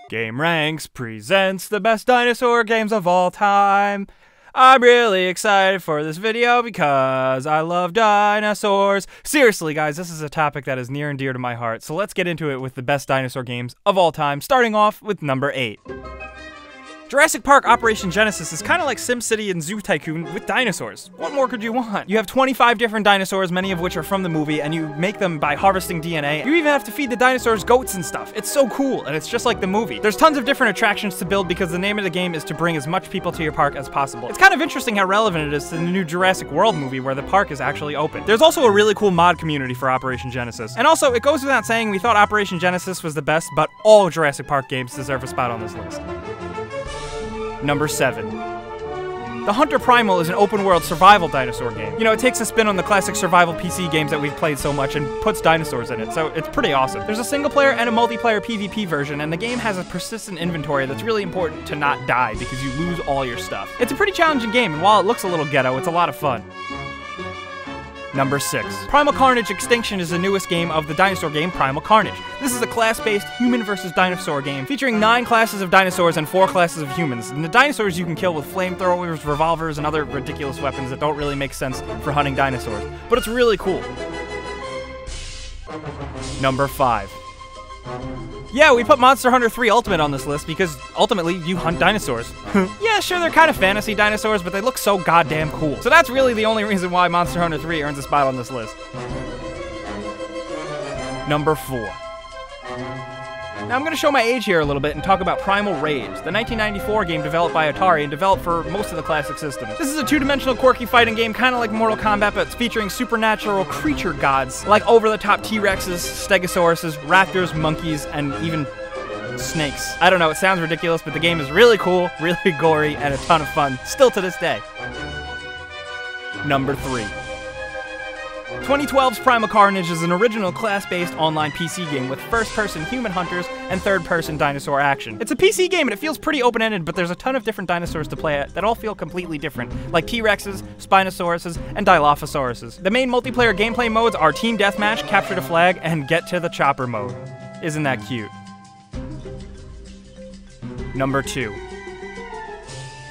Gameranx presents the best dinosaur games of all time. I'm really excited for this video because I love dinosaurs. Seriously, guys, this is a topic that is near and dear to my heart, so let's get into it with the best dinosaur games of all time, starting off with number 8. Jurassic Park Operation Genesis is kind of like SimCity and Zoo Tycoon with dinosaurs. What more could you want? You have 25 different dinosaurs, many of which are from the movie, and you make them by harvesting DNA. You even have to feed the dinosaurs goats and stuff. It's so cool, and it's just like the movie. There's tons of different attractions to build because the name of the game is to bring as much people to your park as possible. It's kind of interesting how relevant it is to the new Jurassic World movie where the park is actually open. There's also a really cool mod community for Operation Genesis. And also, it goes without saying we thought Operation Genesis was the best, but all Jurassic Park games deserve a spot on this list. Number 7. The Hunter Primal is an open-world survival dinosaur game. You know, it takes a spin on the classic survival PC games that we've played so much and puts dinosaurs in it, so it's pretty awesome. There's a single-player and a multiplayer PvP version, and the game has a persistent inventory that's really important to not die because you lose all your stuff. It's a pretty challenging game, and while it looks a little ghetto, it's a lot of fun. Number 6. Primal Carnage Extinction is the newest game of the dinosaur game Primal Carnage. This is a class-based human versus dinosaur game featuring 9 classes of dinosaurs and 4 classes of humans. And the dinosaurs you can kill with flamethrowers, revolvers, and other ridiculous weapons that don't really make sense for hunting dinosaurs. But it's really cool. Number 5. Yeah, we put Monster Hunter 3 Ultimate on this list because, ultimately, you hunt dinosaurs. Yeah, sure, they're kind of fantasy dinosaurs, but they look so goddamn cool. So that's really the only reason why Monster Hunter 3 earns a spot on this list. Number 4. Now I'm going to show my age here a little bit and talk about Primal Raiders, the 1994 game developed by Atari and developed for most of the classic systems. This is a two-dimensional quirky fighting game, kind of like Mortal Kombat, but it's featuring supernatural creature gods, like over-the-top T-Rexes, Stegosauruses, raptors, monkeys, and even snakes. I don't know, it sounds ridiculous, but the game is really cool, really gory, and a ton of fun, still to this day. Number 3. 2012's Primal Carnage is an original class-based online PC game with first-person human hunters and third-person dinosaur action. It's a PC game and it feels pretty open-ended, but there's a ton of different dinosaurs to play at that all feel completely different, like T-Rexes, Spinosauruses, and Dilophosauruses. The main multiplayer gameplay modes are Team Deathmatch, Capture the Flag, and Get to the Chopper mode. Isn't that cute? Number 2.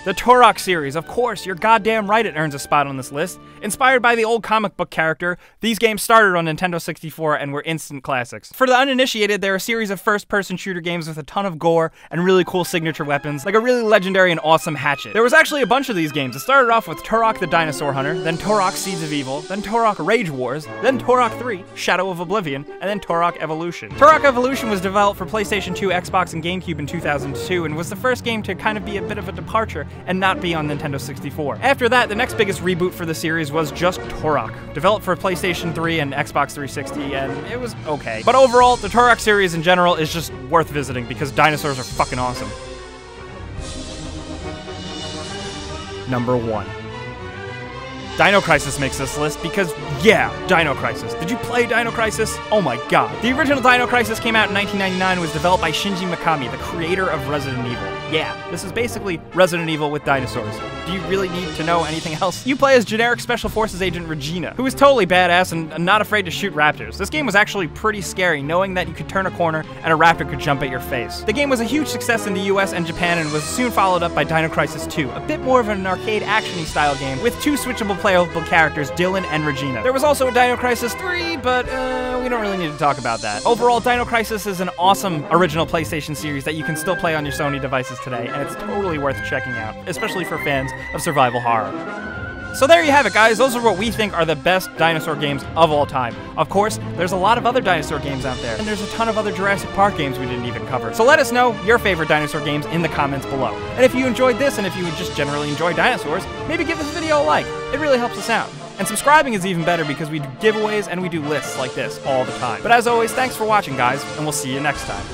The Torrax series, of course, you're goddamn right it earns a spot on this list. Inspired by the old comic book character, these games started on Nintendo 64 and were instant classics. For the uninitiated, they're a series of first-person shooter games with a ton of gore and really cool signature weapons, like a really legendary and awesome hatchet. There was actually a bunch of these games. It started off with Turok the Dinosaur Hunter, then Torrax Seeds of Evil, then Torok Rage Wars, then Torok 3, Shadow of Oblivion, and then Torok Evolution. Torok Evolution was developed for PlayStation 2, Xbox, and GameCube in 2002, and was the first game to kind of be a bit of a departure and not be on Nintendo 64. After that, the next biggest reboot for the series was just Torok, developed for PlayStation 3 and Xbox 360, and it was okay. But overall, the Torok series in general is just worth visiting because dinosaurs are fucking awesome. Number 1. Dino Crisis makes this list because, yeah, Dino Crisis. Did you play Dino Crisis? Oh my god. The original Dino Crisis came out in 1999 and was developed by Shinji Mikami, the creator of Resident Evil. Yeah, this is basically Resident Evil with dinosaurs. Do you really need to know anything else? You play as generic Special Forces agent Regina, who is totally badass and not afraid to shoot raptors. This game was actually pretty scary, knowing that you could turn a corner and a raptor could jump at your face. The game was a huge success in the US and Japan and was soon followed up by Dino Crisis 2, a bit more of an arcade action-y style game with 2 switchable playable characters, Dylan and Regina. There was also a Dino Crisis 3, but we don't really need to talk about that. Overall, Dino Crisis is an awesome original PlayStation series that you can still play on your Sony devices today, and it's totally worth checking out, especially for fans of survival horror. So there you have it, guys. Those are what we think are the best dinosaur games of all time. Of course, there's a lot of other dinosaur games out there, and there's a ton of other Jurassic Park games we didn't even cover. So let us know your favorite dinosaur games in the comments below. And if you enjoyed this, and if you just generally enjoy dinosaurs, maybe give this video a like. It really helps us out. And subscribing is even better because we do giveaways and we do lists like this all the time. But as always, thanks for watching, guys, and we'll see you next time.